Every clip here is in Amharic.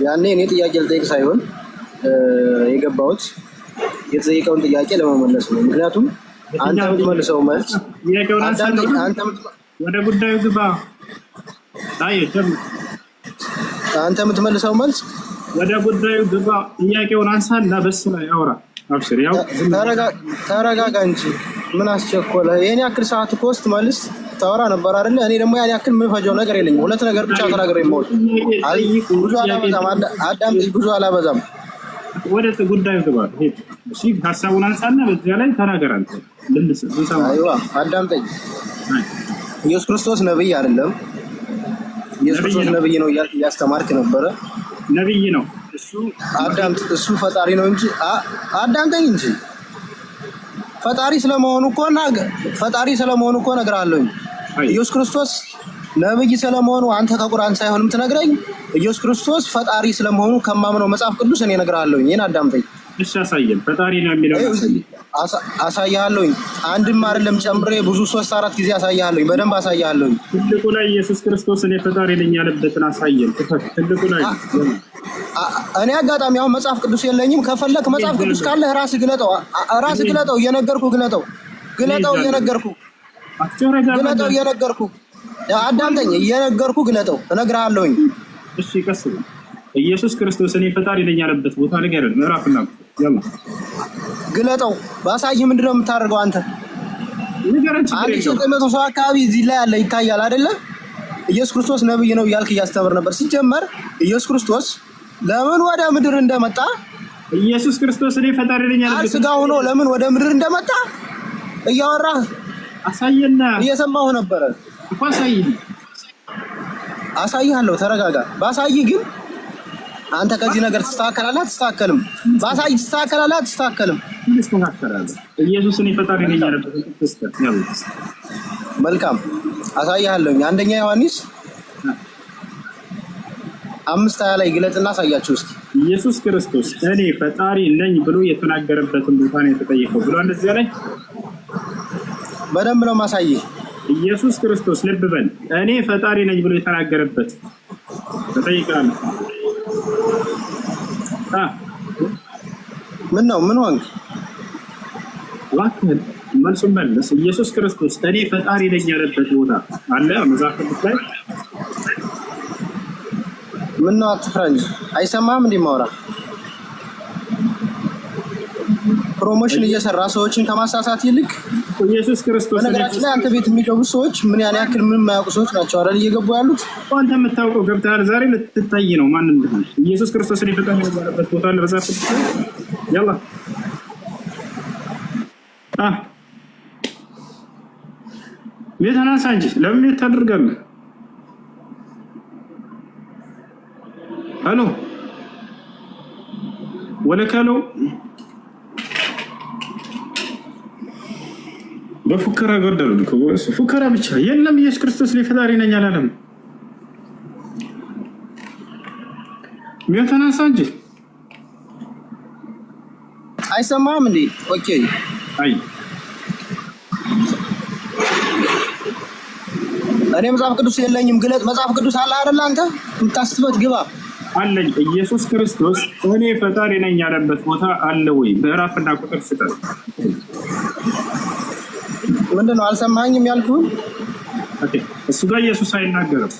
ያኔ እኔ ጥያቄ ልጠይቅ ሳይሆን የገባሁት የተጠየቀውን ጥያቄ ለመመለስ ነው። ምክንያቱም አንተ የምትመልሰው መልስ ወደ ጉዳዩ ግባ። አንተ የምትመልሰው መልስ ወደ ጉዳዩ ግባ። ጥያቄውን አንሳና በሱ ላይ አውራ። አብሽር። ያው ተረጋጋ እንጂ ምን አስቸኮለ? የኔ ያክል ሰዓት እኮ ስትመልስ ታወራ ነበር አይደለ? እኔ ደግሞ ያን ያክል የምፈጀው ነገር የለኝም። ሁለት ነገር ብቻ ተናግሬ የማወቅ ብዙ አላበዛም። አዳምጥ፣ ብዙ አላበዛም። ወደ ጉዳዩ ግባ። እሺ፣ ሀሳቡን አንሳና በዚያ ላይ ተናገር። አንተ አይዋ አዳምጠኝ። ኢየሱስ ክርስቶስ ነብይ አይደለም። ኢየሱስ ክርስቶስ ነብይ ነው እያልክ እያስተማርክ ነበረ። ነብይ ነው እሱ። አዳምጥ። እሱ ፈጣሪ ነው እንጂ አዳምጠኝ እንጂ ፈጣሪ ስለመሆኑ እኮ እነግርሃለሁ። ኢየሱስ ክርስቶስ ነብይ ስለመሆኑ አንተ ከቁርአን ሳይሆን የምትነግረኝ ኢየሱስ ክርስቶስ ፈጣሪ ስለመሆኑ ከማምነው መጽሐፍ ቅዱስ እኔ እነግርሃለሁ። ይሄን አዳምጠኝ። እሺ፣ አሳየን። ፈጣሪ ነው የሚለው አሳያለሁ። አንድም አይደለም ጨምሬ ብዙ 3-4 ጊዜ አሳያለሁ። በደንብ አሳያለሁ። ትልቁ ላይ ኢየሱስ ክርስቶስ እኔ ፈጣሪ ነኝ ያለበትን አሳየን። ትልቁ ላይ እኔ አጋጣሚ አሁን መጽሐፍ ቅዱስ የለኝም። ከፈለክ መጽሐፍ ቅዱስ ካለ ራስህ ግለጠው። እየነገርኩህ ግለጠው። አዳምጠኝ። እየነገርኩህ ግለጠው። እነግርሃለሁኝ። እሺ፣ ቀስ ብለህ ኢየሱስ ክርስቶስ እኔ ፈጣሪ ነኝ ያለበት ቦታ ንገረን። ምዕራፍና ያላ ግለጠው። ባሳይህ ምንድነው የምታደርገው አንተ? ንገረን። አንድ 900 ሰው አካባቢ እዚህ ላይ ያለ ይታያል አይደለ? ኢየሱስ ክርስቶስ ነብይ ነው እያልክ እያስተምር ነበር። ሲጀመር ኢየሱስ ክርስቶስ ለምን ወደ ምድር እንደመጣ ኢየሱስ ክርስቶስ እኔ ፈጣሪ ነኝ ያለበት ስጋ ሆኖ ለምን ወደ ምድር እንደመጣ እያወራህ አሳየና እየሰማሁ ነበረ እኮ። አሳይሃለሁ። ተረጋጋ። ባሳይህ ግን አንተ ከዚህ ነገር ትስተካከላለህ አትስተካከልም? ባሳይህ ትስተካከላለህ አትስተካከልም? ኢየሱስ እኔ ፈጣሪ ነኝ ያለበት መልካም አሳይሃለሁ። አንደኛ ዮሐንስ 5:20 ላይ ግለጽና አሳያችሁ እስኪ። ኢየሱስ ክርስቶስ እኔ ፈጣሪ ነኝ ብሎ የተናገረበትን ቦታ ነው የተጠየቀው ብሎ እንደዚያ ላይ በደንብ ነው ማሳይህ። ኢየሱስ ክርስቶስ ልብ በል፣ እኔ ፈጣሪ ነኝ ብሎ የተናገረበት ተጠይቀናል። ምን ሆንክ? እባክህን መልሱን መልስ። ኢየሱስ ክርስቶስ እኔ ፈጣሪ ነኝ ያለበት ቦታ አለ መጽሐፍ ቅዱስ ላይ? ምን ነው አትፍራ እንጂ አይሰማህም? እንዴ ማውራ ፕሮሞሽን እየሰራ ሰዎችን ከማሳሳት ይልቅ ኢየሱስ ክርስቶስ በነገራችን ላይ አንተ ቤት የሚገቡ ሰዎች ምን ያክል ምን የማያውቁ ሰዎች ናቸው አይደል? እየገቡ ያሉት አንተ የምታውቀው ገብተሃል። ዛሬ ልትታይ ነው ማንም እንደሆነ። ኢየሱስ ክርስቶስ እኔ ፈጣሪ ነኝ ያለበት ቦታ አለ መጽሐፍ ቅዱስ ላይ? ያላ ቤተናሳ እንጂ ለምን ታደርጋለህ? ሄሎ ወለካሎ በፉከራ ገደሉ። ፉከራ ብቻ የለም። ኢየሱስ ክርስቶስ ላይ ፈጣሪ ነኝ አላለም። ቤተናሳ እንጂ አይሰማም እንዴ? ኦኬ። አይ እኔ መጽሐፍ ቅዱስ የለኝም። ግለጥ። መጽሐፍ ቅዱስ አለ አይደል? አንተ የምታስበት ግባ። አለኝ። ኢየሱስ ክርስቶስ እኔ ፈጣሪ ነኝ ያለበት ቦታ አለ ወይ? ምዕራፍና ቁጥር ስጠን። ምንድነው? አልሰማኸኝም ያልኩህ? ኦኬ፣ እሱ ጋር ኢየሱስ አይናገርም።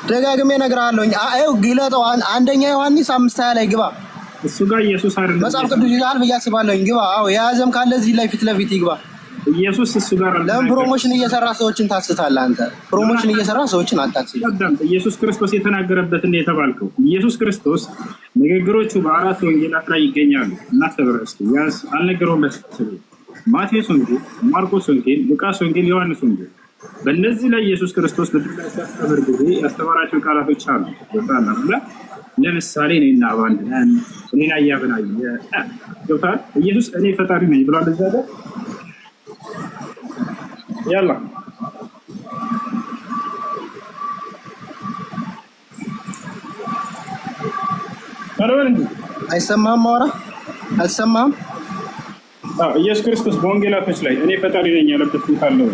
ደጋግሜ እነግርሃለሁ። አዩ ግለጠው። አንደኛ ዮሐንስ 5:20 ላይ ግባ። እሱ ጋር ኢየሱስ አይደለም። መጽሐፍ ቅዱስ ይላል ብዬ አስባለሁ። ግባ። አዎ የያዘም ካለ እዚህ ላይ ፊት ለፊት ይግባ። ኢየሱስ እሱ ጋር ለምን ፕሮሞሽን እየሰራ ሰዎችን ታስታለህ? አንተ ፕሮሞሽን እየሰራ ሰዎችን አታስብ። ኢየሱስ ክርስቶስ የተናገረበት እንደ የተባልከው ኢየሱስ ክርስቶስ ንግግሮቹ በአራት ወንጌላት ላይ ይገኛሉ። እናስተብረስቱ ያስ አልነገረውም። መሰለኝ ማቴዎስ ወንጌል፣ ማርቆስ ወንጌል፣ ሉቃስ ወንጌል፣ ዮሐንስ ወንጌል። በእነዚህ ላይ ኢየሱስ ክርስቶስ በድጋሚ ሲያስተምር ጊዜ ያስተማራቸው ቃላቶች አሉ። ወጣና ለምሳሌ እኔና ባንድ እኔና ያብናይ ገብቷል። ኢየሱስ እኔ ፈጣሪ ነኝ ብሏል እዛ ጋር ያላ አይሰማህም? ማውራ አልሰማህም? ኢየሱስ ክርስቶስ በወንጌላቶች ላይ እኔ ፈጣሪ ነኝ ያለበት ቦታ አለው።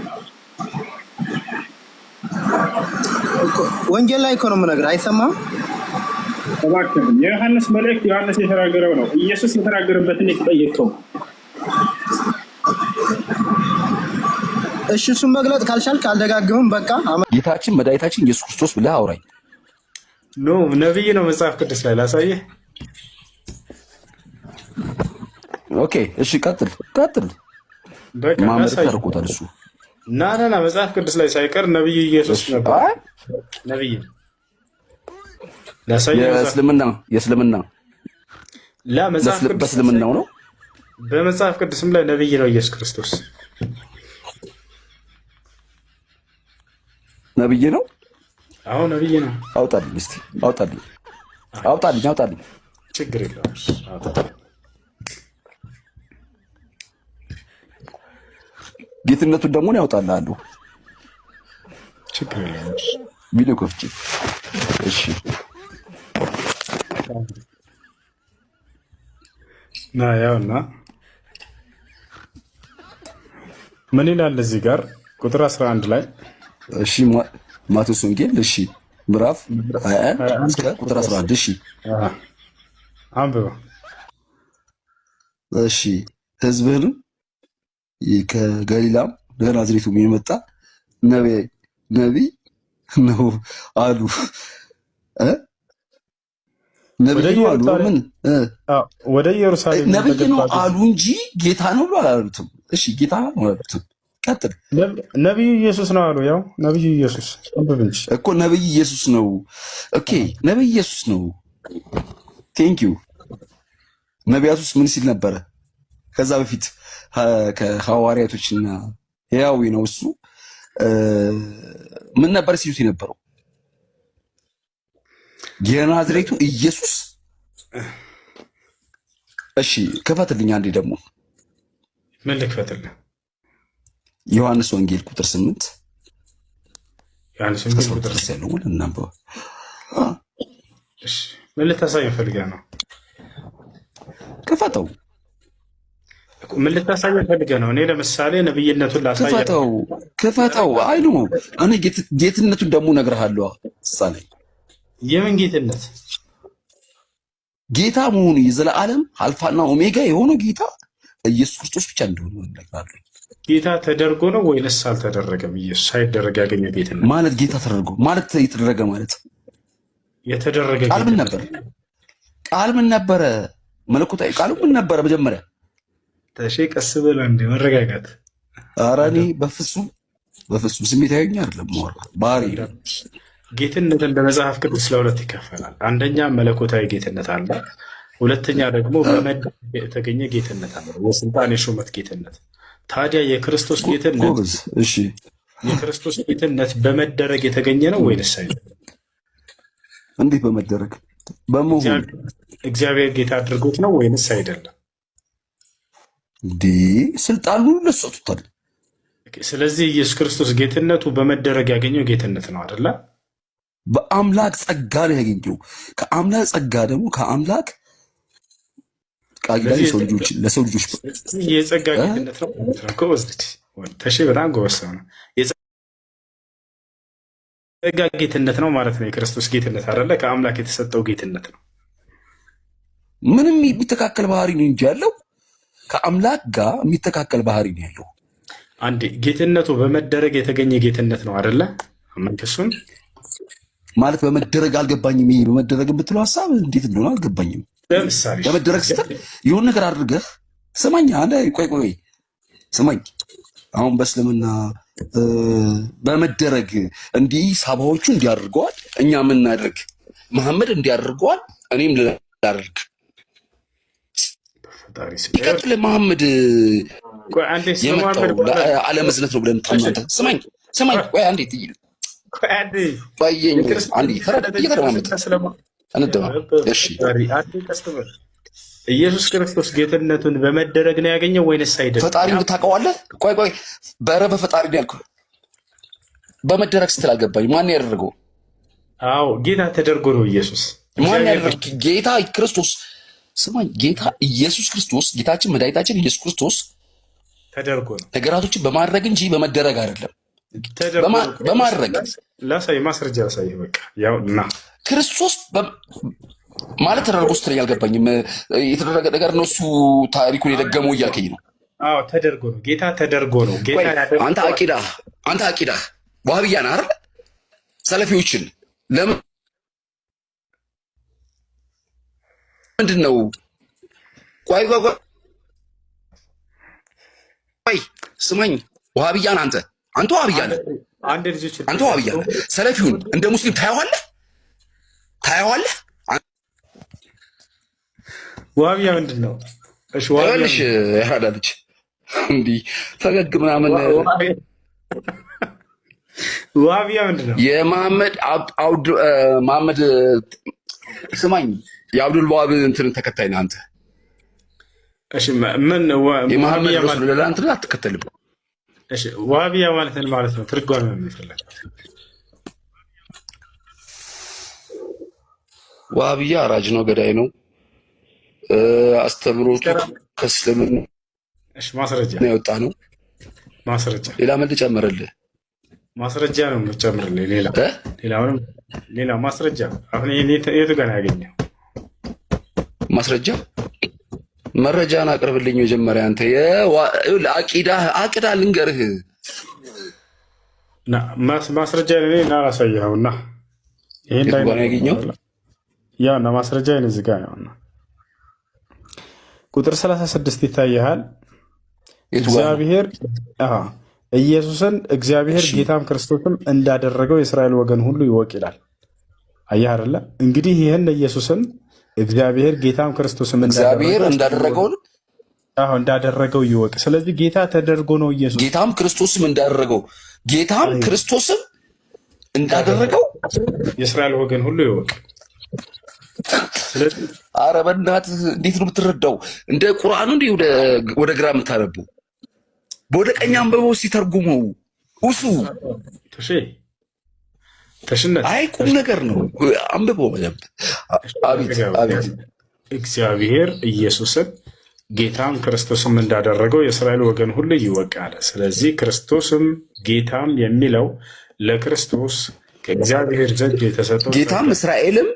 ወንጌል ላይ እኮ ነው የምነግርህ። አይሰማህም? እባክህ የዮሐንስ መልእክት ዮሐንስ የተናገረው ነው። ኢየሱስ የተናገረበትን የተጠየቀው። እሺ እሱን መግለጥ ካልቻልክ አልደጋግምም። በቃ ጌታችን መድኃኒታችን ኢየሱስ ክርስቶስ ብለህ አውራኝ። ኖ ነብይ ነው መጽሐፍ ቅዱስ ላይ ላሳየህ። ኦኬ እሺ ቀጥል። በቃ ማመድ ተርቆታል እሱ ና መጽሐፍ ቅዱስ ላይ ሳይቀር ነብይ ኢየሱስ ነበር። ነብይ የእስልምና በእስልምናው ነው። በመጽሐፍ ቅዱስም ላይ ነብይ ነው ኢየሱስ ክርስቶስ። ነብይ ነው። አዎ ነብይ ነው። አውጣልኝ እስቲ አውጣልኝ። ችግር የለውም። ጌትነቱን ደግሞ ያውጣልሃለሁ። ችግር የለውም። ቪዲዮ ከፍቼ እሺ ና ያውና ምን ይላል እዚህ ጋር ቁጥር 11 ላይ እሺ ማቴዎስ ወንጌል እሺ ምዕራፍ 21 እስከ ቁጥር 11 እሺ አንብበው። እሺ ሕዝብህንም ከገሊላም ከናዝሬቱ የመጣ ነቢይ ነው አሉ። ነቢይ ነው አሉ። ምን ወደ ኢየሩሳሌም ነቢይ ነው አሉ እንጂ ጌታ ነው ብሎ አላሉትም። እሺ ጌታ ነው አላሉትም። ቀጥል። ነቢዩ ኢየሱስ ነው አሉ። ያው ነቢዩ ኢየሱስ አንብብ እንጂ እኮ ነቢይ ኢየሱስ ነው። ኦኬ ነቢይ ኢየሱስ ነው። ቴንክ ዩ። ነቢያቱስ ምን ሲል ነበረ? ከዛ በፊት ከሐዋርያቶችና ሕያዊ ነው እሱ ምን ነበር ሲሉት የነበረው? የናዝሬቱ ኢየሱስ። እሺ ክፈትልኝ አንዴ ደግሞ። ምን ልክፈትልህ? ዮሐንስ ወንጌል ቁጥር 8 ዮሐንስ ወንጌል ቁጥር 8 ያለው ምን እናንበው? እሺ ምን ልታሳየኝ ፈልገህ ነው? ክፈተው። ምን ልታሳየኝ ፈልገህ ነው? እኔ ለምሳሌ ነብይነቱን ላሳየህ። ክፈተው። አይ ነው እኔ ጌትነቱን ደግሞ እነግርሃለሁ። ሳለ የምን ጌትነት? ጌታ መሆኑ የዘላለም አልፋና ኦሜጋ የሆነው ጌታ ኢየሱስ ክርስቶስ ብቻ እንደሆነ እነግርሃለሁ። ጌታ ተደርጎ ነው ወይንስ አልተደረገም? ኢየሱስ ሳይደረግ ያገኘው ጌትነት ማለት ጌታ ተደርጎ ማለት የተደረገ ማለት የተደረገ ቃል ምን ነበር? ቃል ምን ነበረ? መለኮታዊ ቃሉ ምን ነበረ? መጀመሪያ ተሼ ቀስ ብለህ እንደ መረጋጋት። ኧረ እኔ በፍጹም ስሜታዊ አይደለም። ባህሪ ጌትነትን በመጽሐፍ ቅዱስ ለሁለት ይከፈላል። አንደኛ መለኮታዊ ጌትነት አለ፣ ሁለተኛ ደግሞ በመደረግ የተገኘ ጌትነት አለ፣ የስልጣን የሹመት ጌትነት። ታዲያ የክርስቶስ ጌትነት በመደረግ የተገኘ ነው ወይንስ አይደለም? እንዴት በመደረግ በመሆን እግዚአብሔር ጌታ አድርጎት ነው ወይንስ አይደለም? እንዴ ስልጣኑን ለሰጡታል። ስለዚህ ኢየሱስ ክርስቶስ ጌትነቱ በመደረግ ያገኘው ጌትነት ነው አይደለ? በአምላክ ጸጋ ነው ያገኘው። ከአምላክ ጸጋ ደግሞ ከአምላክ ቃል ለሰው ልጆች የጸጋ ጌትነት ነው። ጎበዝ ልጅ ተሼ፣ በጣም ጎበዝ ሰው ነው። የጸጋ ጌትነት ነው ማለት ነው። የክርስቶስ ጌትነት አይደለ? ከአምላክ የተሰጠው ጌትነት ነው። ምንም የሚተካከል ባህሪ ነው እንጂ ያለው ከአምላክ ጋር የሚተካከል ባህሪ ነው ያለው። አንዴ ጌትነቱ በመደረግ የተገኘ ጌትነት ነው አይደለ? አመንከሱን ማለት በመደረግ አልገባኝም። ይሄ በመደረግ የምትለው ሀሳብ እንዴት እንደሆነ አልገባኝም። ለምሳሌ በመደረግ ስትል የሆነ ነገር አድርገህ ስማኝ፣ አንዴ ቆይ ስማኝ። አሁን በእስልምና በመደረግ እንዲህ ሳባዎቹ እንዲያደርገዋል፣ እኛ የምናደርግ መሐመድ እንዲያደርገዋል፣ እኔም ላደርግ ይቀጥል። መሐመድ የመጣው አለመዝነት ነው ብለን ታምናለህ? ስማኝ ቆይ አንዴ ትይል ኢየሱስ ክርስቶስ ጌትነቱን በመደረግ ነው ያገኘው ወይንስ አይደለም? ፈጣሪ ታውቀዋለህ? ቆይ በፈጣሪ ነው ያልኩህ። በመደረግ ስትል አልገባኝም። ማን ያደረገው? አዎ ጌታ ተደርጎ ነው ኢየሱስ። ማን ያደረገው? ጌታ ክርስቶስ። ስማኝ፣ ጌታ ኢየሱስ ክርስቶስ ጌታችን መድኃኒታችን ኢየሱስ ክርስቶስ ተደርጎ ነው ነገራቶችን በማድረግ እንጂ በመደረግ አይደለም። በማድረግ ላሳይ፣ ማስረጃ ላሳይ። በቃ ያው እና ክርስቶስ ማለት ተደርጎ ስትለኝ አልገባኝም። የተደረገ ነገር ነው እሱ ታሪኩን የደገመው እያልከኝ ነው? አዎ ተደርጎ ነው ጌታ ተደርጎ ነው ጌታ ያደረገው። አንተ አቂዳ ዋህብያ ነህ አይደል? ሰለፊዎችን ለምንድን ነው ቆይ ስማኝ፣ ዋህብያ ነህ አንተ ዋህብያ ነህ። አንተ ዋህብያ ነህ። ሰለፊውን እንደ ሙስሊም ታየዋለህ? ዋህብያ ምንድን ነው? እሺ ዋህብያሽ ያራዳ ልጅ እንዲህ ፈገግ ምናምን ዋህብያ ምንድን ነው? መሐመድ ስማኝ፣ የአብዱል ዋሃብ እንትን ተከታይ ነህ አንተ። እሺ ምን የመሐመድ ረሱል ለላ እንትን አትከተልም። እሺ ዋህብያ ማለት ምን ማለት ነው? ትርጓሜ ነው የሚፈልግ። ዋህብያ አራጅ ነው፣ ገዳይ ነው። አስተምሮቱ ከእስልምና ማስረጃ የወጣ ነው። ማስረጃ ሌላ ምን ልጨምርልህ? ማስረጃ ነው የምጨምርልህ። ሌላ ማስረጃ አሁን የቱ ጋር ያገኘው ማስረጃ? መረጃን አቅርብልኝ መጀመሪያ። አንተ አቂዳ ልንገርህ። ማስረጃ እና ላሳየኸውና ይሄን ላይ ነው ያገኘው። ያውና ማስረጃ እዚህ ጋር ነውና ቁጥር 36 ይታያል። እግዚአብሔር ኢየሱስን እግዚአብሔር ጌታም ክርስቶስም እንዳደረገው የእስራኤል ወገን ሁሉ ይወቅ ይላል። አየህ አይደለ? እንግዲህ ይህን ኢየሱስን እግዚአብሔር ጌታም ክርስቶስም እንዳደረገው ይወቅ። ስለዚህ ጌታ ተደርጎ ነው ኢየሱስ። ጌታም ክርስቶስም እንዳደረገው የእስራኤል ወገን ሁሉ ይወቅ። ኧረ በእናትህ እንዴት ነው የምትረዳው? እንደ ቁርአኑ እንዲህ ወደ ግራ የምታነቡ በወደ ቀኝ አንብበው ሲተርጉመው ውሱ ተሽነት አይ ቁም ነገር ነው። አንብበው በደንብ። አቤት እግዚአብሔር ኢየሱስን ጌታም ክርስቶስም እንዳደረገው የእስራኤል ወገን ሁሉ ይወቅ አለ። ስለዚህ ክርስቶስም ጌታም የሚለው ለክርስቶስ ከእግዚአብሔር ዘንድ የተሰጠው ጌታም እስራኤልም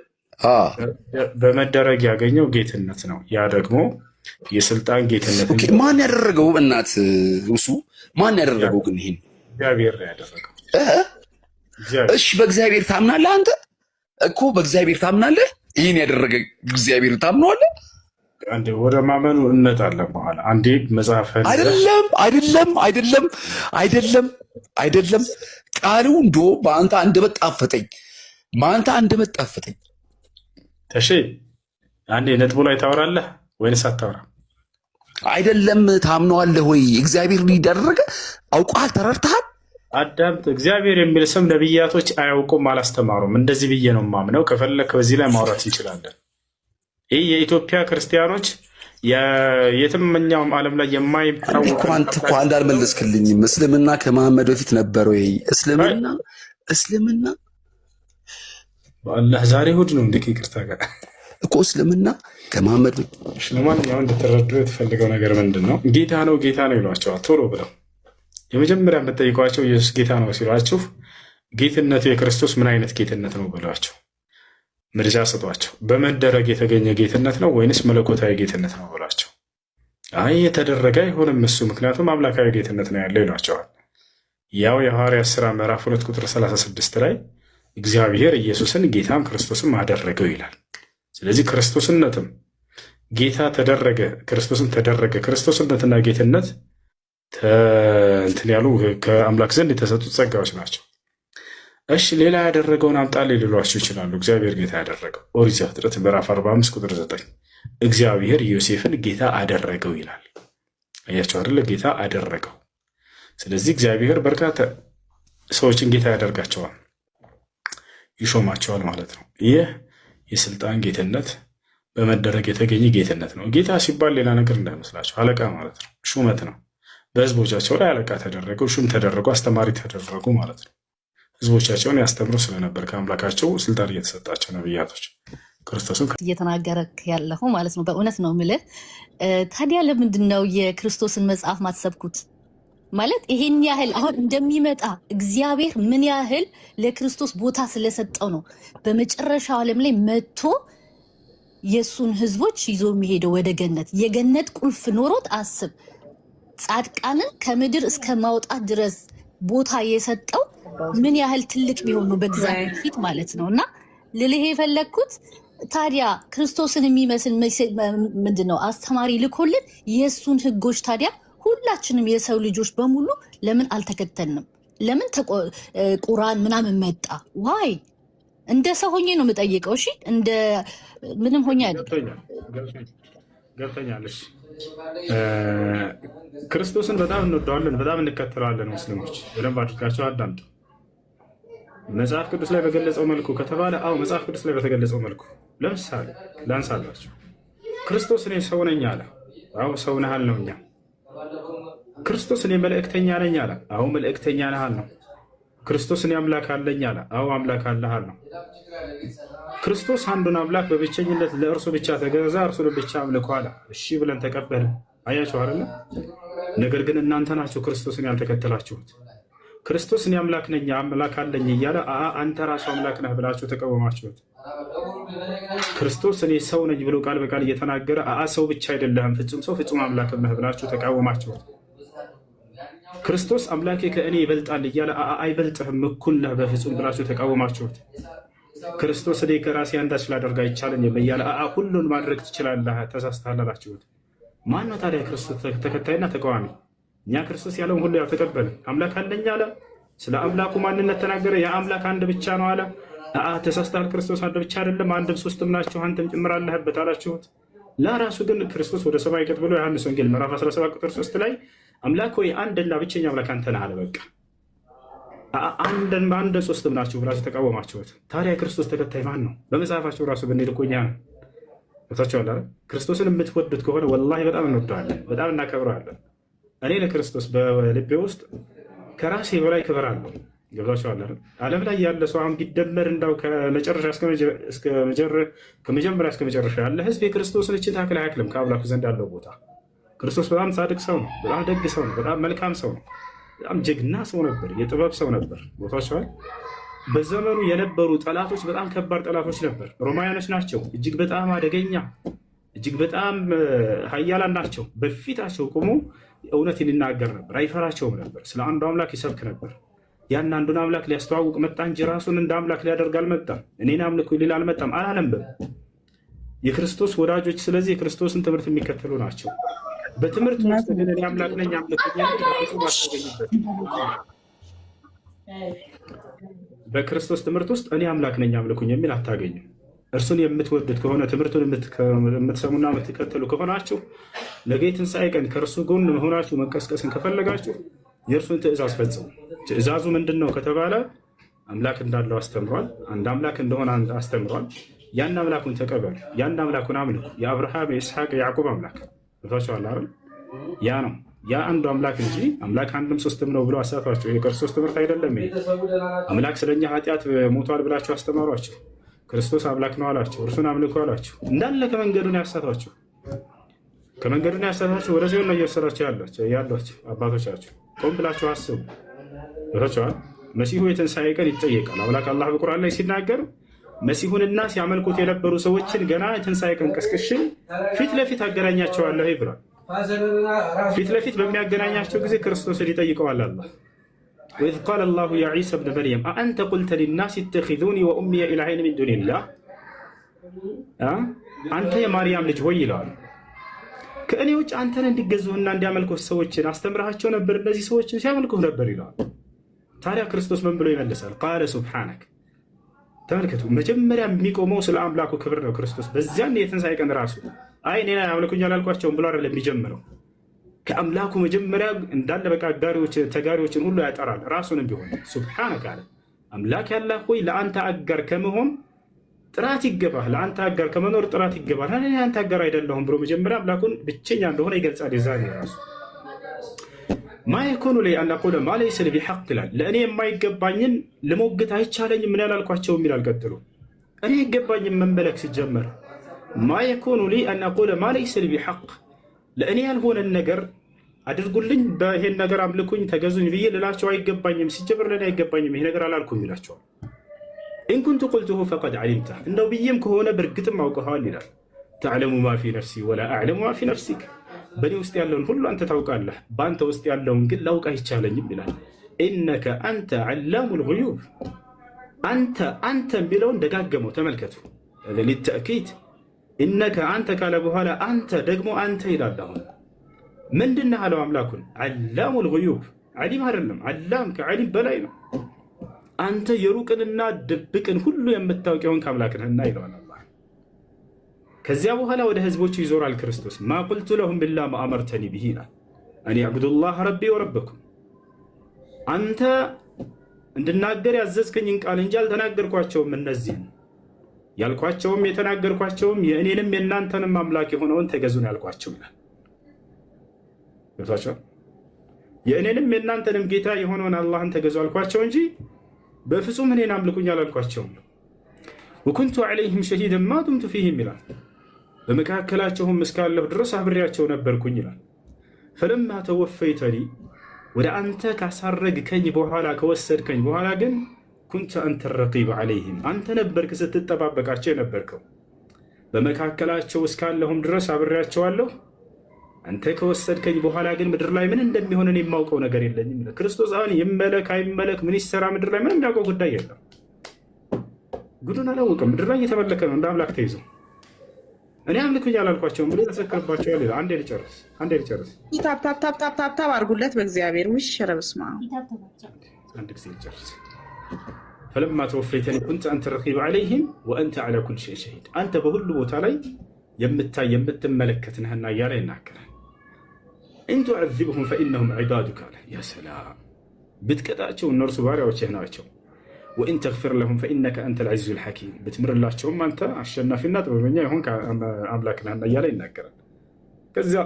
በመደረግ ያገኘው ጌትነት ነው። ያ ደግሞ የስልጣን ጌትነት። ማን ያደረገው? እናት ውሱ ማን ያደረገው? ግን ይሄን እግዚአብሔር ያደረገው። እሺ በእግዚአብሔር ታምናለህ አንተ? እኮ በእግዚአብሔር ታምናለህ? ይሄን ያደረገ እግዚአብሔር ታምነዋለህ? አንዴ ወደ ማመኑ እንመጣለን በኋላ። አንዴ መጽሐፍህን አይደለም ቃሉ እንዶ በአንተ አንደበት ጣፈጠኝ። ተሺ አንዴ ነጥቡ ላይ ታወራለህ ወይንስ አታወራም? አይደለም ታምነዋለህ ወይ? እግዚአብሔር ሊደረገ አውቀሃል፣ ተረድተሃል? አዳምጥ። እግዚአብሔር የሚል ስም ነቢያቶች አያውቁም፣ አላስተማሩም። እንደዚህ ብዬ ነው የማምነው። ከፈለክ በዚህ ላይ ማውራት እንችላለን። ይህ የኢትዮጵያ ክርስቲያኖች የትኛውም ዓለም ላይ የማይታወቅ አንተ እኮ አልመለስክልኝም። እስልምና ከመሐመድ በፊት ነበር ወይ? እስልምና በአላህ ዛሬ እሑድ ነው እንደ ይቅርታ ጋር እኮ እስልምና ከመሐመድ ለማንኛውም እንድትረዱ የተፈልገው ነገር ምንድን ነው? ጌታ ነው ይሏቸዋል ቶሎ ብለው። የመጀመሪያ የምትጠይቋቸው ኢየሱስ ጌታ ነው ሲሏችሁ ጌትነቱ የክርስቶስ ምን አይነት ጌትነት ነው ብሏቸው ምርጫ ስጧቸው። በመደረግ የተገኘ ጌትነት ነው ወይንስ መለኮታዊ ጌትነት ነው ብሏቸው። አይ የተደረገ አይሆንም እሱ ምክንያቱም አምላካዊ ጌትነት ነው ያለው ይሏቸዋል። ያው የሐዋርያት ሥራ ምዕራፍ 2 ቁጥር 36 ላይ እግዚአብሔር ኢየሱስን ጌታም ክርስቶስም አደረገው ይላል። ስለዚህ ክርስቶስነትም ጌታ ተደረገ፣ ክርስቶስን ተደረገ። ክርስቶስነትና ጌትነት እንትን ያሉ ከአምላክ ዘንድ የተሰጡት ጸጋዎች ናቸው። እሺ ሌላ ያደረገውን አምጣልኝ ሊሏቸው ይችላሉ። እግዚአብሔር ጌታ ያደረገው ኦሪት ዘፍጥረት ምዕራፍ 45 ቁጥር 9 እግዚአብሔር ዮሴፍን ጌታ አደረገው ይላል። አያቸው አይደለ? ጌታ አደረገው። ስለዚህ እግዚአብሔር በርካታ ሰዎችን ጌታ ያደርጋቸዋል፣ ይሾማቸዋል ማለት ነው። ይህ የስልጣን ጌትነት በመደረግ የተገኘ ጌትነት ነው። ጌታ ሲባል ሌላ ነገር እንዳይመስላቸው አለቃ ማለት ነው፣ ሹመት ነው። በህዝቦቻቸው ላይ አለቃ ተደረገው፣ ሹም ተደረጉ፣ አስተማሪ ተደረጉ ማለት ነው። ህዝቦቻቸውን ያስተምሩ ስለነበር ከአምላካቸው ስልጣን እየተሰጣቸው ነብያቶች ክርስቶስን እየተናገረክ ያለሁ ማለት ነው። በእውነት ነው የምልህ። ታዲያ ለምንድን ነው የክርስቶስን መጽሐፍ ማትሰብኩት? ማለት ይሄን ያህል አሁን እንደሚመጣ እግዚአብሔር ምን ያህል ለክርስቶስ ቦታ ስለሰጠው ነው በመጨረሻው ዓለም ላይ መጥቶ የሱን ህዝቦች ይዞ የሚሄደው ወደ ገነት። የገነት ቁልፍ ኖሮት አስብ፣ ጻድቃንን ከምድር እስከ ማውጣት ድረስ ቦታ የሰጠው ምን ያህል ትልቅ ቢሆኑ በእግዚአብሔር ፊት ማለት ነው። እና ልልህ የፈለግኩት ታዲያ ክርስቶስን የሚመስል ምንድነው አስተማሪ ልኮልን የሱን ህጎች ታዲያ ሁላችንም የሰው ልጆች በሙሉ ለምን አልተከተልንም? ለምን ቁርአን ምናምን መጣ? ዋይ እንደ ሰው ሆኜ ነው የምጠይቀው። እሺ እንደ ምንም ሆኜ አይደለም። ገብተኛለሽ። ክርስቶስን በጣም እንወደዋለን፣ በጣም እንከተለዋለን። ሙስሊሞች በደንብ አድርጋቸው አዳምጡ። መጽሐፍ ቅዱስ ላይ በገለጸው መልኩ ከተባለ አዎ መጽሐፍ ቅዱስ ላይ በተገለጸው መልኩ ለምሳሌ ላንሳላችሁ። ክርስቶስ እኔ ሰው ነኝ አለ። አዎ ሰው ነህ አልነው እኛ። ክርስቶስ እኔ መልእክተኛ ነኝ አለ። አዎ መልእክተኛ ነህ አልነው። ክርስቶስ እኔ አምላክ አለኝ አለ። አዎ አምላክ አለህ አልነው። ክርስቶስ አንዱን አምላክ በብቸኝነት ለእርሱ ብቻ ተገዛ፣ እርሱን ብቻ አምልኩ አለ። እሺ ብለን ተቀበልን። አያችሁ አይደል? ነገር ግን እናንተ ናችሁ ክርስቶስን ያልተከተላችሁት። ክርስቶስ እኔ አምላክ ነኝ አምላክ አለኝ እያለ አንተ ራሱ አምላክ ነህ ብላችሁ ተቃወማችሁት። ክርስቶስ እኔ ሰው ነኝ ብሎ ቃል በቃል እየተናገረ ሰው ብቻ አይደለህም ፍጹም ሰው ፍጹም አምላክ ነህ ብላችሁ ተቃወማችሁት። ክርስቶስ አምላኬ ከእኔ ይበልጣል እያለ አይበልጥህም እኩል ነህ በፍጹም ብላችሁ ተቃወማችሁት። ክርስቶስ እኔ ከራሴ አንዳች ላደርግ አይቻለኝም እያለ ሁሉን ማድረግ ትችላለህ ተሳስተሃል አላችሁት። ማን ነው ታዲያ ክርስቶስ ተከታይና ተቃዋሚ? እኛ ክርስቶስ ያለውን ሁሉ ያው ተቀበልን። አምላክ አለኝ አለ። ስለ አምላኩ ማንነት ተናገረ። ያ አምላክ አንድ ብቻ ነው አለ። ተሳስተሃል፣ ክርስቶስ አንድ ብቻ አይደለም አንድም ሶስትም ናችሁ አንተም ጭምር አለህበት አላችሁት። ለራሱ ግን ክርስቶስ ወደ ሰማይ ቀጥ ብሎ ዮሐንስ ወንጌል ምዕራፍ 17 ቁጥር 3 ላይ አምላክ ሆይ አንድና ብቸኛ አምላክ አንተ ነህ አለ። በቃ አንድ ሶስትም ናችሁ ብላችሁ ተቃወማችሁት። ታዲያ የክርስቶስ ተከታይ ማን ነው? በመጽሐፋቸው ራሱ ብንሄድ እኮ እኛ ነን። ታቻለ ክርስቶስን የምትወዱት ከሆነ ወላሂ በጣም እንወደዋለን፣ በጣም እናከብረዋለን። እኔ ለክርስቶስ በልቤ ውስጥ ከራሴ በላይ ክብር አለው። ገብታችኋል አይደል? ዓለም ላይ ያለ ሰው አሁን ቢደመር እንዳው ከመጀመሪያ እስከ መጨረሻ ያለ ህዝብ የክርስቶስን እችን ታክል አያክልም ከአምላኩ ዘንድ ያለው ቦታ። ክርስቶስ በጣም ጻድቅ ሰው ነው፣ በጣም ደግ ሰው ነው፣ በጣም መልካም ሰው ነው፣ በጣም ጀግና ሰው ነበር፣ የጥበብ ሰው ነበር። ቦታቸዋል። በዘመኑ የነበሩ ጠላቶች በጣም ከባድ ጠላቶች ነበር። ሮማውያኖች ናቸው። እጅግ በጣም አደገኛ፣ እጅግ በጣም ሀያላን ናቸው። በፊታቸው ቆሞ እውነትን ይናገር ነበር፣ አይፈራቸውም ነበር። ስለ አንዱ አምላክ ይሰብክ ነበር። ያን አንዱን አምላክ ሊያስተዋውቅ መጣ እንጂ ራሱን እንደ አምላክ ሊያደርግ አልመጣም። እኔን አምልኩ ሊል አልመጣም፣ አላለምም። የክርስቶስ ወዳጆች ስለዚህ የክርስቶስን ትምህርት የሚከተሉ ናቸው። በትምህርት ውስጥ ግን እኔ አምላክ ነኝ አምልኩኝ አታገኝበት። በክርስቶስ ትምህርት ውስጥ እኔ አምላክ ነኝ አምልኩኝ የሚል አታገኝም። እርሱን የምትወዱት ከሆነ ትምህርቱን የምትሰሙና የምትከተሉ ከሆናችሁ ነገ የትንሣኤ ቀን ከእርሱ ጎን መሆናችሁ መንቀስቀስን ከፈለጋችሁ የእርሱን ትእዛዝ ፈጽሙ። ትእዛዙ ምንድን ነው ከተባለ አምላክ እንዳለው አስተምሯል። አንድ አምላክ እንደሆነ አስተምሯል። ያን አምላኩን ተቀበሉ፣ ያን አምላኩን አምልኩ። የአብርሃም የኢስሐቅ የያዕቆብ አምላክ ታቸዋል አይደል? ያ ነው ያ አንዱ አምላክ እንጂ አምላክ አንድም ሶስትም ነው ብሎ አሳቷቸው። የክርስቶስ ትምህርት አይደለም ይሄ። አምላክ ስለኛ ኃጢአት ሞቷል ብላችሁ አስተማሯቸው። ክርስቶስ አምላክ ነው አላቸው። እርሱን አምልኩ አላቸው። እንዳለ ከመንገዱን ያሳቷቸው፣ ከመንገዱን ያሳቷቸው። ወደ ሲሆን ነው እየወሰዳቸው ያሏቸው አባቶቻቸው። ቆም ብላችሁ አስቡ። ታቸዋል። መሲሁ የትንሣኤ ቀን ይጠየቃል። አምላክ አላህ በቁርአን ላይ ሲናገር መሲሁንና ሲያመልኩት የነበሩ ሰዎችን ገና የትንሣኤ ቀን ቀስቅሼ ፊት ለፊት አገናኛቸዋለሁ ብሏል። ፊት ለፊት በሚያገናኛቸው ጊዜ ክርስቶስን ይጠይቀዋል አላህ። ወኢዝ ቃለ አላሁ ያ ዒሳ ብነ መርየም አአንተ ቁልተ ሊናስ ኢተኺዙኒ ወኡሚየ ኢላሀይን ሚን ዱኒላህ፣ አንተ የማርያም ልጅ ሆይ ይለዋል። ከእኔ ውጭ አንተን እንዲገዙህና እንዲያመልኩህ ሰዎችን አስተምረሃቸው ነበር፣ እነዚህ ሰዎችን ሲያመልኩህ ነበር ይለዋል። ታዲያ ክርስቶስ ምን ብሎ ይመልሳል? ቃለ ሱብሓነክ። ተመልከቱ፣ መጀመሪያ የሚቆመው ስለ አምላኩ ክብር ነው ክርስቶስ። በዚያን የትንሣኤ ቀን ራሱ አይ እኔን አያመልኩኝ አላልኳቸውም ብሎ አይደለም የሚጀምረው። ከአምላኩ መጀመሪያ እንዳለ በቃ ተጋሪዎችን ሁሉ ያጠራል። ራሱንም ቢሆን ሱብሓነከ አለ። አምላክ ያላህ ሆይ ለአንተ አጋር ከመሆን ጥራት ይገባል፣ ለአንተ አጋር ከመኖር ጥራት ይገባል። እኔ አንተ አጋር አይደለሁም ብሎ መጀመሪያ አምላኩን ብቸኛ እንደሆነ ይገልጻል። የዛኔ ራሱ ማ የኩኑ ሊ አን አቁለ ማ ለይሰ ሊ ቢሐቅ ይላል። ለእኔ የማይገባኝን ልሞግት አይቻለኝም ምን ያላልኳቸውም ይላል። ቀጥሎ እኔ አይገባኝም መመለክ ሲጀመር ማ የኩኑ ሊ አን አቁለ ማ ለይሰ ሊ ቢሐቅ፣ ለእኔ ያልሆነን ነገር አድርጉልኝ፣ በይሄን ነገር አምልኩኝ፣ ተገዙኝ ብዬ ልላቸው አይገባኝም። ሲጀመር ለእኔ አይገባኝም ይሄ ነገር አላልኩም ይላቸዋል። ኢን ኩንቱ ቁልቱሁ ፈቀድ ዓሊምተህ፣ እንደው ብዬም ከሆነ በእርግጥም አውቀኸዋል ይላል። ተዕለሙ ማ ፊ ነፍሲ ወላ አዕለሙ ማ ፊ ነፍሲክ፣ በእኔ ውስጥ ያለውን ሁሉ አንተ ታውቃለህ፣ በአንተ ውስጥ ያለውን ግን ላውቅ አይቻለኝም ይላል። ኢነከ አንተ ዓላሙል ጉዩብ፣ አንተ የሚለውን ደጋገመው ተመልከቱ፣ ሊተእኪድ ኢነከ አንተ ካለ በኋላ አንተ ደግሞ አንተ ይላል። አሁን ምንድነው አለው አምላኩን? ዓላሙል ጉዩብ፣ ዓሊም አይደለም፣ ዓላም ከዓሊም በላይ ነው። አንተ የሩቅንና ድብቅን ሁሉ የምታውቂውን ከአምላክ ነህና ይለዋል አላህ። ከዚያ በኋላ ወደ ህዝቦቹ ይዞራል ክርስቶስ። ማ ቁልቱ ለሁም ኢላ ማ አመርተኒ ቢሂ ይላል። አን ያዕቡዱላህ ረቢ ወረበኩም፣ አንተ እንድናገር ያዘዝከኝን ቃል እንጂ አልተናገርኳቸውም። እነዚህን ያልኳቸውም የተናገርኳቸውም የእኔንም የእናንተንም አምላክ የሆነውን ተገዙን ያልኳቸው ይላል። ገብቷቸዋል? የእኔንም የእናንተንም ጌታ የሆነውን አላህን ተገዙ አልኳቸው እንጂ በፍጹም እኔን አምልኩኝ አላልኳቸውም። ወኩንቱ ዐለይሂም ሸሂደን ማ ዱምቱ ፊህም ይላል። በመካከላቸውም እስካለሁ ድረስ አብሬያቸው ነበርኩኝ ይላል። ፈለማ ተወፈይተኒ፣ ወደ አንተ ካሳረግከኝ በኋላ ከወሰድከኝ በኋላ ግን ኩንተ አንተ ረቂብ ዐለይሂም፣ አንተ ነበርክ ስትጠባበቃቸው የነበርከው። በመካከላቸው እስካለሁም ድረስ አብሬያቸዋለሁ። አንተ ከወሰድከኝ በኋላ ግን ምድር ላይ ምን እንደሚሆን እኔ የማውቀው ነገር የለኝም። ክርስቶስ አሁን ይመለክ አይመለክ ምን ይሰራ ምድር ላይ ምንም የሚያውቀው ጉዳይ የለም። ጉዱን አላወቅም። ምድር ላይ እየተመለከ ነው እንደ አምላክ ተይዞ። እኔ አምልኩኝ አላልኳቸውም ብሎ ተሰክርባቸዋል ይላል። አንዴ ልጨርስ። ታፕ አድርጉለት በእግዚአብሔር ውሽ ረብስማ አንድ ጊዜ ልጨርስ። ፈለማ ተወፈይተኒ ኩንተ አንተ ረቂብ ዐለይሂም ወአንተ ዐላ ኩሊ ሸይኢን ሸሂድ፣ አንተ በሁሉ ቦታ ላይ የምታይ የምትመለከት ነህና እያለ ይናገራል። ኢን ቱዐዚብሁም ፈኢነሁም ዒባዱከ አለ። ያ ሰላም፣ ብትቀጣቸው እነርሱ ባሪያዎችህ ናቸው። ወኢን ተግፊር ለሁም ፈኢነከ አንተል ዐዚዙል ሐኪም፣ ብትምርላቸውም አንተ አሸናፊና ጥበበኛ የሆንክ አምላክ ነህና እያለ ይናገራል። ከዚያ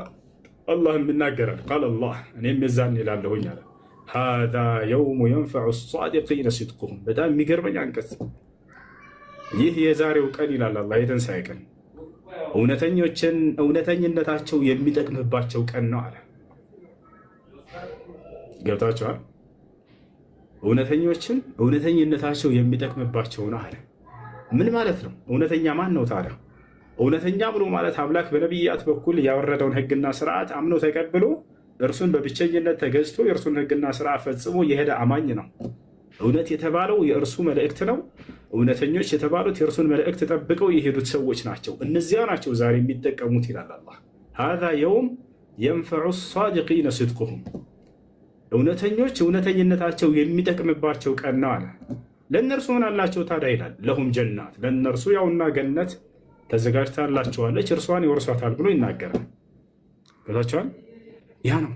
አላህም ይናገራል። ቃለ አላህ፣ እኔም የዛን ይላለሁኝ አለ ሃዛ የውሙ የንፈዑ ሷዲቂነ ሲድቁሁም። በጣም የሚገርመኝ አንቀጽ ይህ የዛሬው ቀን ይላል አላህ፣ የትንሣኤ ቀን እውነተኞችን እውነተኝነታቸው የሚጠቅምባቸው ቀን ነው አለ። ገብታችኋል? እውነተኞችን እውነተኝነታቸው የሚጠቅምባቸው ነው አለ። ምን ማለት ነው? እውነተኛ ማን ነው ታዲያ? እውነተኛ ብሎ ማለት አምላክ በነቢያት በኩል ያወረደውን ሕግና ስርዓት አምኖ ተቀብሎ እርሱን በብቸኝነት ተገዝቶ የእርሱን ሕግና ስርዓት ፈጽሞ የሄደ አማኝ ነው። እውነት የተባለው የእርሱ መልእክት ነው። እውነተኞች የተባሉት የእርሱን መልእክት ጠብቀው የሄዱት ሰዎች ናቸው። እነዚያ ናቸው ዛሬ የሚጠቀሙት ይላል አላህ። ሃዛ የውም የንፈዑ ሷዲቂነ ሲድቁሁም፣ እውነተኞች እውነተኝነታቸው የሚጠቅምባቸው ቀን ነው አለ። ለእነርሱ ምን አላቸው ታዲያ ይላል። ለሁም ጀናት፣ ለእነርሱ ያውና ገነት ተዘጋጅታላቸዋለች፣ እርሷን ይወርሷታል ብሎ ይናገራል። ገብታችኋል? ያ ነው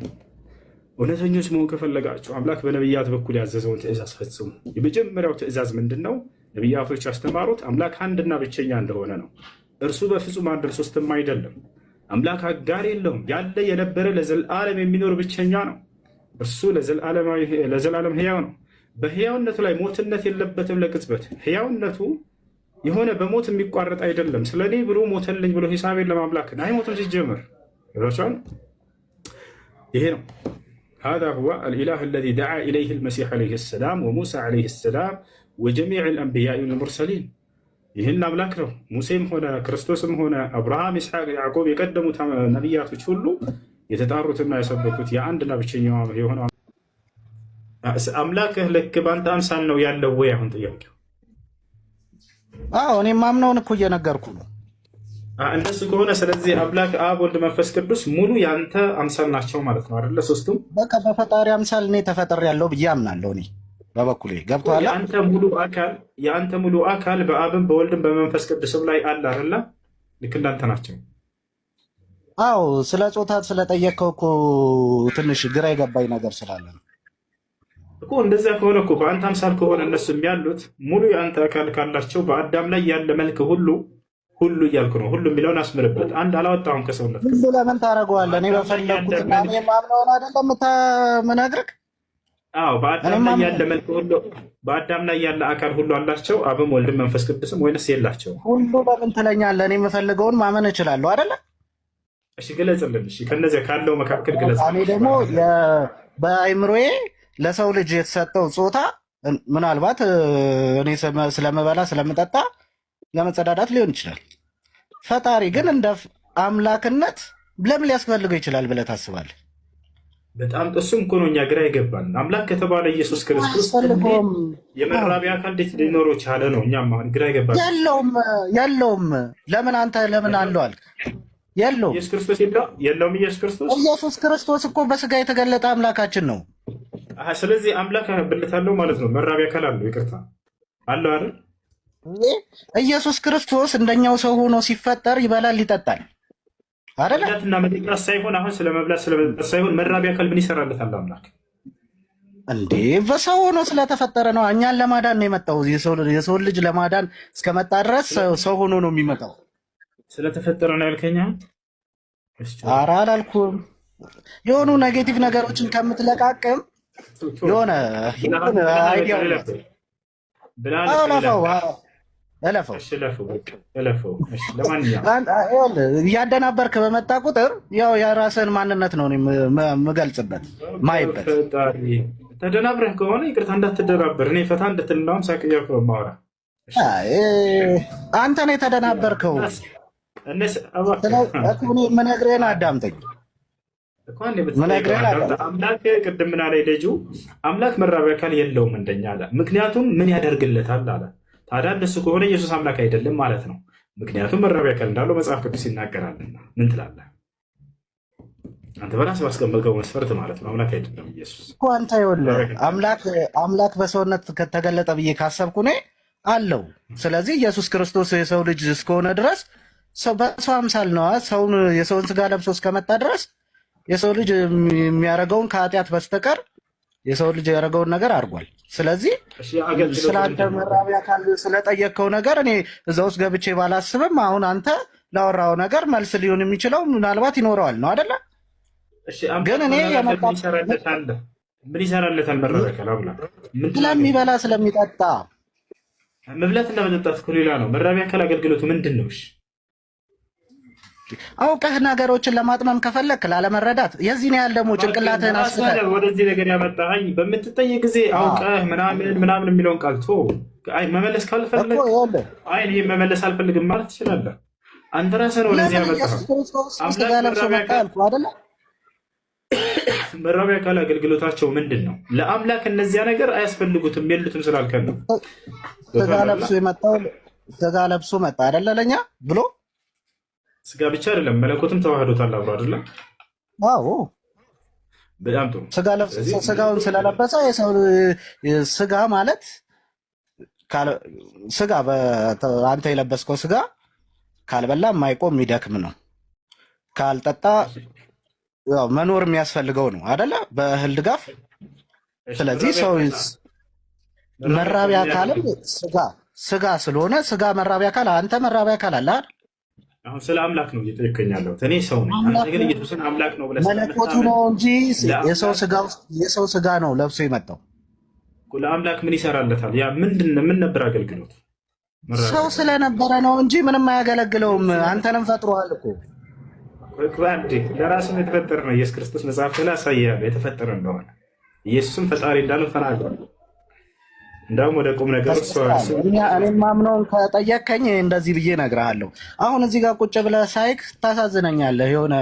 እውነተኞች መሆን ከፈለጋችሁ አምላክ በነቢያት በኩል ያዘዘውን ትእዛዝ ፈጽሙ። የመጀመሪያው ትእዛዝ ምንድን ነው? ነቢያቶች ያስተማሩት አምላክ አንድና ብቸኛ እንደሆነ ነው። እርሱ በፍጹም አንድ ሶስትም አይደለም። አምላክ አጋር የለውም። ያለ የነበረ ለዘላለም የሚኖር ብቸኛ ነው። እርሱ ለዘላለም ሕያው ነው። በሕያውነቱ ላይ ሞትነት የለበትም ለቅጽበት። ሕያውነቱ የሆነ በሞት የሚቋረጥ አይደለም። ስለ እኔ ብሎ ሞተልኝ ብሎ ሂሳቤን ለማምላክ አይሞትም ሲጀምር። ይሄ ነው هذا هو الإله الذي دعا إليه المسيح عليه السلام وموسى عليه السلام وجميع الأنبياء والمرسلين። ይህን አምላክ ነው ሙሴም ሆነ ክርስቶስም ሆነ አብርሃም፣ ይስሐቅ፣ ያዕቆብ የቀደሙት ነቢያቶች ሁሉ የተጣሩትና የሰበኩት የአንድና ብቸኛው የሆነው አምላክህ ልክ በአንተ አምሳል ነው ያለው ወይ? አሁን ጥያቄው እኔ ማምነውን እኮ እየነገርኩ ነው። እንደሱ ከሆነ ስለዚህ አምላክ አብ፣ ወልድ፣ መንፈስ ቅዱስ ሙሉ የአንተ አምሳል ናቸው ማለት ነው አይደለ? ሶስቱም በቃ በፈጣሪ አምሳል እኔ ተፈጥሬ ያለው ብዬ አምናለሁ። እኔ በበኩሌ ገብቶሃል። የአንተ ሙሉ አካል በአብም በወልድም በመንፈስ ቅዱስም ላይ አለ አይደለ? ልክ እንዳንተ ናቸው። አዎ፣ ስለ ጾታ ስለጠየቅከው እኮ ትንሽ ግራ የገባኝ ነገር ስላለ ነው እኮ። እንደዚያ ከሆነ እኮ በአንተ አምሳል ከሆነ እነሱም ያሉት ሙሉ የአንተ አካል ካላቸው በአዳም ላይ ያለ መልክ ሁሉ እያልኩ ነው። ሁሉ የሚለውን አስምርበት። አንድ አላወጣሁም ከሰውነት። ሁሉ ለምን ታደርገዋለህ? እኔ በፈለግኩትና እኔ የማምነውን አይደለም የምነግርህ። አዎ፣ በአዳም ላይ ያለ መልክ ሁሉ፣ በአዳም ላይ ያለ አካል ሁሉ አላቸው፣ አብም ወልድም መንፈስ ቅዱስም፣ ወይንስ የላቸው? ሁሉ ለምን ትለኛለህ? እኔ የምፈልገውን ማመን እችላለሁ አይደለ? እሺ ግለጽልን። እሺ ከነዚያ ካለው መካከል ግለጽ። እኔ ደግሞ በአይምሮዬ ለሰው ልጅ የተሰጠው ጾታ ምናልባት እኔ ስለምበላ ስለምጠጣ ለመጸዳዳት ሊሆን ይችላል። ፈጣሪ ግን እንደ አምላክነት ለምን ሊያስፈልገው ይችላል ብለህ ታስባለህ? በጣም እሱም እኮ ነው እኛ ግራ ይገባል። አምላክ ከተባለ ኢየሱስ ክርስቶስ የመራቢያ አካል እንዴት ሊኖረው ቻለ ነው እኛም አሁን ግራ ይገባል። የለውም። ለምን አንተ ለምን አለው አልክ? የለውም። ኢየሱስ ክርስቶስ የለውም። ኢየሱስ ክርስቶስ እኮ በስጋ የተገለጠ አምላካችን ነው። ስለዚህ አምላክ ብልት አለው ማለት ነው። መራቢያ አካል አለው። ይቅርታ አለው አይደል? ኢየሱስ ክርስቶስ እንደኛው ሰው ሆኖ ሲፈጠር ይበላል ይጠጣል አይደለ? እና መጠጣት ሳይሆን አሁን ስለመብላት ስለመጠጣት ሳይሆን መራቢያ አካል ምን ይሰራለታል አምላክ እንዴ? በሰው ሆኖ ስለተፈጠረ ነው። እኛን ለማዳን ነው የመጣው። የሰው ልጅ ለማዳን እስከመጣ ድረስ ሰው ሆኖ ነው የሚመጣው። ስለተፈጠረ ነው ያልከኛ? ኧረ አላልኩም። የሆኑ ኔጌቲቭ ነገሮችን ከምትለቃቅም የሆነ እያደናበርክ በመጣ ቁጥር ያው የራስህን ማንነት ነው የምገልጽበት ማይበት። ተደናብረህ ከሆነ ይቅርታ እንዳትደናበር። እኔ ፈታ እንድትልናም ሳቅያው ማውራ አንተ ነው የተደናበርከው። ምነግርህን አዳምጠኝ። አምላክ ቅድም ምን አለ ልጁ? አምላክ መራቢያ አካል የለውም እንደኛ አለ። ምክንያቱም ምን ያደርግለታል አለ። ታዲያ እንደሱ ከሆነ ኢየሱስ አምላክ አይደለም ማለት ነው። ምክንያቱም መራቢያ አካል እንዳለው መጽሐፍ ቅዱስ ይናገራልና። ምን ትላለህ አንተ? በራስህ ባስቀመጥከው መስፈርት ማለት ነው አምላክ አይደለም ኢየሱስ እኮ። አንተ ይኸውልህ አምላክ በሰውነት ከተገለጠ ብዬ ካሰብኩ እኔ አለው። ስለዚህ ኢየሱስ ክርስቶስ የሰው ልጅ እስከሆነ ድረስ በሰው አምሳል ነዋ። የሰውን ስጋ ለብሶ እስከመጣ ድረስ የሰው ልጅ የሚያደርገውን ከኃጢአት በስተቀር የሰው ልጅ ያደረገውን ነገር አድርጓል። ስለዚህ ስለአንተ መራቢያ አካል ስለጠየቅከው ነገር እኔ እዛ ውስጥ ገብቼ ባላስብም አሁን አንተ ላወራው ነገር መልስ ሊሆን የሚችለው ምናልባት ይኖረዋል ነው አይደለ? ግን እኔ ምን ይሰራለታል መራቢያ አካል አምላክ? ስለሚበላ ስለሚጠጣ። መብላትና መጠጣት እኮ ሌላ ነው። መራቢያ አካል አገልግሎቱ ምንድን ነው? አውቀህ ነገሮችን ለማጥመም ከፈለክ ላለመረዳት የዚህን ያህል ደግሞ ጭንቅላትህን አስፈህ ወደዚህ ነገር ያመጣኸኝ በምትጠይቅ ጊዜ አውቀህ ምናምን የሚለውን ቃል ቶ መመለስ ካልፈለግ ይህ መመለስ አልፈልግም ማለት ትችላለህ። አንተ ራስህ ነው ወደዚህ ያመጣኸው። መራቢያ አካል አገልግሎታቸው ምንድን ነው? ለአምላክ እነዚያ ነገር አያስፈልጉትም የሉትም ስላልከን ነው። ስጋ ለብሶ መጣ አይደለ ለኛ ብሎ ስጋ ብቻ አይደለም መለኮትም ተዋህዶታል አብሮ አይደለም? አዎ በጣም ጥሩ። ስጋውን ስለለበሰ ስጋ ማለት ስጋ አንተ የለበስከው ስጋ ካልበላ የማይቆም የሚደክም ነው። ካልጠጣ መኖር የሚያስፈልገው ነው አይደለ? በእህል ድጋፍ። ስለዚህ ሰው መራቢያ አካልም ስጋ ስለሆነ ስጋ መራቢያ አካል አንተ መራቢያ አካል አለ አይደል? አሁን ስለ አምላክ ነው እየጠየቀኝ ያለሁት። እኔ ሰው ነኝ። አንተ ግን ኢየሱስን አምላክ ነው ብለህ መለኮቱ ነው እንጂ የሰው ስጋ ነው ለብሶ የመጣው። ለአምላክ ምን ይሰራለታል? ያ ምን ነበር አገልግሎት? ሰው ስለነበረ ነው እንጂ ምንም አያገለግለውም። አንተንም ፈጥሮሃል እኮ። ለራሱም የተፈጠረ ነው። ኢየሱስ ክርስቶስ መጽሐፍ ላይ ያሳያል የተፈጠረ እንደሆነ። ኢየሱስም ፈጣሪ እንዳለው ተናግሯል። እንዳውም ወደ ቁም ነገር እኔም ማምነውን ከጠየቀኝ እንደዚህ ብዬ እነግርሃለሁ። አሁን እዚህ ጋር ቁጭ ብለህ ሳይክ ታሳዝነኛለህ። የሆነ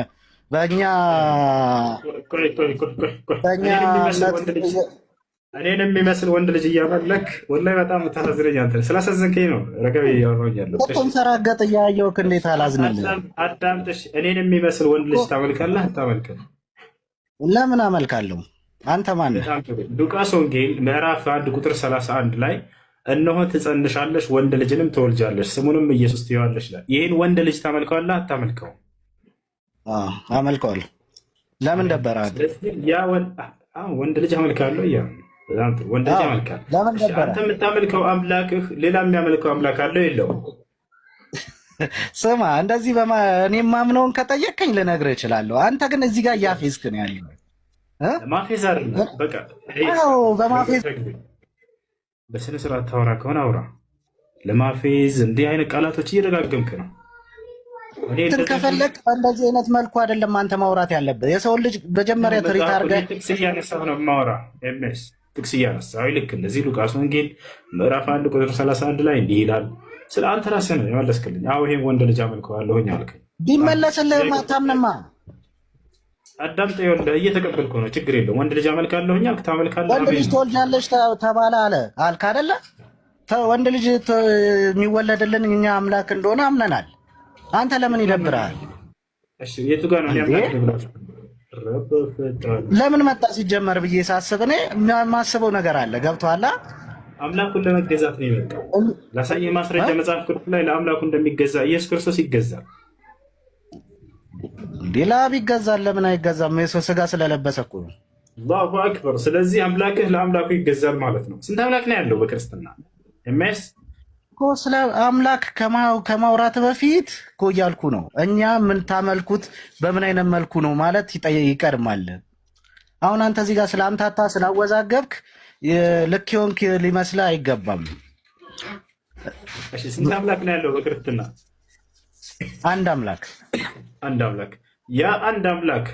እኔን የሚመስል ወንድ ልጅ እያመለክ ወላሂ በጣም ታሳዝነኝ። አንተ ስላሳዘንከኝ ነው ረገቤ እያወራሁኝ ያለሁት። ተንፈራገጥ እያየሁህ እንዴት አላዝንልህ? አዳምጥሽ። እኔን የሚመስል ወንድ ልጅ ታመልካለህ አታመልክም? ለምን አመልካለሁ? አንተ ማን ነህ? ሉቃስ ወንጌል ምዕራፍ 1 ቁጥር 31 ላይ እነሆ ትጸንሻለሽ ወንድ ልጅንም ትወልጃለሽ ስሙንም ኢየሱስ ትይዋለሽ ይላል። ይህን ወንድ ልጅ ታመልከዋለህ አታመልከውም? አመልከዋለሁ። ለምን ደበረህ? ያ ወንድ ልጅ አመልካለሁ እያ ወንድ ልጅ አመልካለሁ። አንተ የምታመልከው አምላክህ ሌላ የሚያመልከው አምላክ አለው የለውም? ስማ እንደዚህ እኔ ማምነውን ከጠየቀኝ ልነግርህ እችላለሁ። አንተ ግን እዚህ ጋር እያፌዝክ ነው ያለው። ማፌዝ አይደለም በቃ በማፌዝ በስነ ስርዓት ታወራ ከሆነ አውራ። ለማፌዝ እንዲህ አይነት ቃላቶች እየደጋገምክ ነው። ከፈለግ በእንደዚህ አይነት መልኩ አይደለም አንተ ማውራት ያለብህ። የሰውን ልጅ መጀመሪያ ትሪት አድርገህ ጥቅስ እያነሳሁ ነው የማወራ። ጥቅስ እያነሳሁ ልክ እንደዚህ ሉቃስ ወንጌል ምዕራፍ 1 ቁጥር 31 ላይ እንዲህ ይላል ስለ አንተ ራስህ ነው የመለስክልኝ። አዎ ይሄን ወንድ ልጅ አመልከዋለሁኝ አልከኝ። ቢመለስልህም አታምንማ። አዳምጥ፣ ይኸውልህ እየተቀበልኩ ነው፣ ችግር የለም። ወንድ ልጅ አመልካለሁኝ አልክ፣ ታመልካለህ። ወንድ ልጅ ትወልጃለሽ ተባለ አልክ አይደለ? ወንድ ልጅ የሚወለድልን እኛ አምላክ እንደሆነ አምነናል። አንተ ለምን ይደብራል? እሺ የቱ ጋር ነው ያምላክ ብላችሁ ለምን መጣ ሲጀመር ብዬ ሳስብ እኔ የማስበው ነገር አለ። ገብቶሃል? አምላኩን ለመገዛት ነው የመጣው። ላሳየህ ማስረጃ መጽሐፍ ቅዱስ ላይ ለአምላኩ እንደሚገዛ ኢየሱስ ክርስቶስ ይገዛል። ሌላ ቢገዛል ለምን አይገዛም? የሰው ስጋ ስለለበሰ እኮ ነው። አላሁ አክበር። ስለዚህ አምላክህ ለአምላኩ ይገዛል ማለት ነው። ስንት አምላክ ነው ያለው በክርስትና? ኤምኤስ ስለ አምላክ ከማውራት በፊት እኮ እያልኩ ነው። እኛ የምንታመልኩት በምን አይነት መልኩ ነው ማለት ይቀድማል። አሁን አንተ እዚህ ጋር ስለአምታታ ስላወዛገብክ ልክ የሆንክ ሊመስልህ አይገባም። ስንት አምላክ ነው ያለው በክርስትና? አንድ አምላክ። አንድ አምላክ። ያ አንድ አምላክ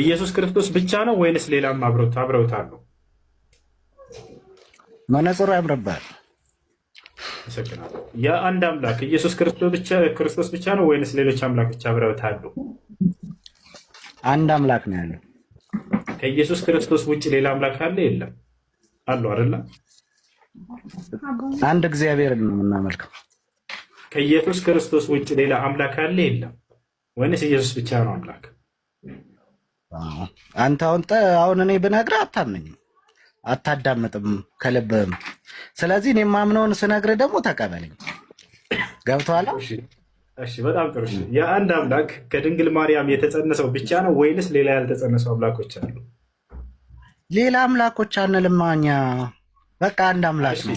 ኢየሱስ ክርስቶስ ብቻ ነው ወይንስ ሌላም አብረውታሉ? መነጽሩ ያምርብሃል። ያ አንድ አምላክ ኢየሱስ ክርስቶስ ብቻ ነው ወይንስ ሌሎች አምላኮች አብረውታሉ? አንድ አምላክ ነው ያለው። ከኢየሱስ ክርስቶስ ውጭ ሌላ አምላክ አለ? የለም። አሉ አይደለ? አንድ እግዚአብሔር ነው የምናመልከው። ከኢየሱስ ክርስቶስ ውጭ ሌላ አምላክ አለ? የለም። ወይንስ ኢየሱስ ብቻ ነው አምላክ? አንተ አሁን እኔ ብነግርህ አታምነኝም፣ አታዳምጥም ከልብህም። ስለዚህ እኔ የማምነውን ስነግርህ ደግሞ ተቀበለኝ። ገብቶሃል? እሺ፣ በጣም ጥሩ። የአንድ አምላክ ከድንግል ማርያም የተጸነሰው ብቻ ነው ወይንስ ሌላ ያልተጸነሱ አምላኮች አሉ? ሌላ አምላኮች አንልማ እኛ፣ በቃ አንድ አምላክ ነው።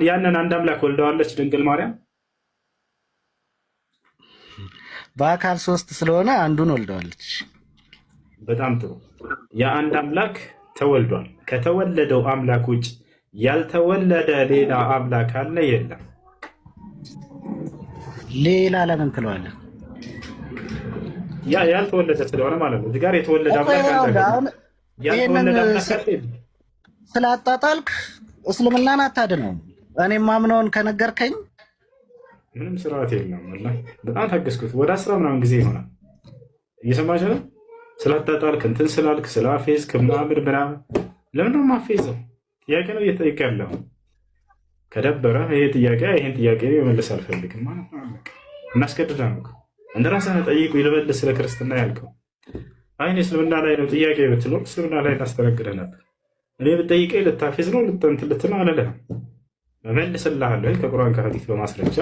ያንን አንድ አምላክ ወልደዋለች ድንግል ማርያም? በአካል ሶስት ስለሆነ አንዱን ወልደዋለች። በጣም ጥሩ። የአንድ አምላክ ተወልዷል። ከተወለደው አምላክ ውጭ ያልተወለደ ሌላ አምላክ አለ? የለም። ሌላ ለምን ትለዋለህ? ያልተወለደ ስለሆነ ማለት ነው። እዚህ ጋር የተወለደ አምላክ ስላጣጣልክ እስልምናን አታድነውም። እኔ ማምነውን ከነገርከኝ ምንም ስርዓት የለም። በጣም ታገስኩት። ወደ 10 ምናምን ጊዜ ይሆናል። እየሰማችሁ ነው። ስላጣጣልክ እንትን ስላልክ ስላፌዝክ ምናምን ለምንድነው የማፌዘው? ጥያቄ ነው እየጠየቅ ያለው። ከደበረ ይህን ጥያቄ መመለስ አልፈልግም ማለት ነው። እናስገድዳ ነው እንደ ራስህ ጠይቁ ይልበል ስለ ክርስትና ያልከው። አይን እስልምና ላይ ነው ጥያቄ ብትኖር እስልምና ላይ ታስተናግደ ነበር። እኔ ብጠይቀኝ ልታፌዝ ነው ልትነው አለለህም። መመልስልሃለሁ ከቁርአን ከሐዲስ በማስረጃ